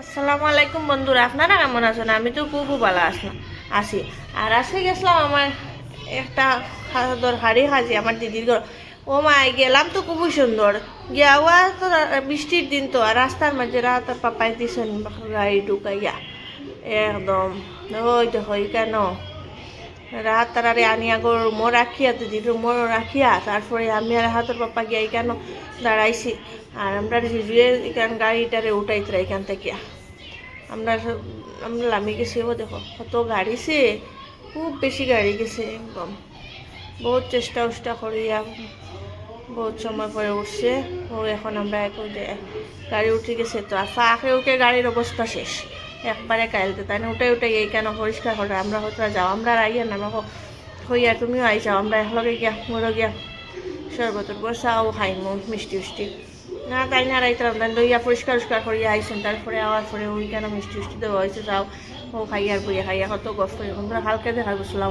আসসালামু আলাইকুম বন্ধুরা, আপনারা কেমন আছেন? আমি তো খুব ভালো আছি। আর আজকে গেছিলাম আমার একটা দরকারি কাজে আমার দিদির ঘর। ও মা, গেলাম তো খুবই সুন্দর। গিয়াওয়া তো বৃষ্টির দিন, তো আর রাস্তার মাঝে রাত পাপাই দিছেন গাড়ি ঢুকাইয়া একদম। ওই দেখো কেন রাত তারারে আনিয়া গো রুমো রাখিয়া, দিদির রুমো রাখিয়া, তারপরে আমি আর হাতের পাপা গিয়া কেন দাঁড়াইছি। আর আমরা রিজুয়ে এখান গাড়িটারে উঠাইতরা এখান থেকে আমরা আমরা লামি গেছি। ও দেখো কত গাড়ি সে, খুব বেশি গাড়ি গেছে একদম। বহুত চেষ্টা উষ্টা করিয়া বহুত সময় পরে উঠছে। ও এখন আমরা এখন গাড়ি উঠে গেছে, তো আর ফাঁকে উঠে গাড়ির অবস্থা শেষ একবারে কাইলতে, তাই না উঠে উঠে এই কেন পরিষ্কার করে আমরা হয়তো যাও, আমরা আইয়া না আমাকে হইয়া তুমিও আই যাও, আমরা একলগে গিয়া মোরও গিয়া শরবতর বসাও খাইমু মিষ্টি উষ্টি না, তাই না রাইতাম তাই দইয়া পরিষ্কার উষ্কার করিয়া আইসেন। তারপরে আওয়ার পরে ওই কেন মিষ্টি উষ্টি দেওয়া হয়েছে, যাও ও খাইয়ার বইয়া খাইয়া কত গফ করে বন্ধুরা হালকা দেখা গেছিলাম।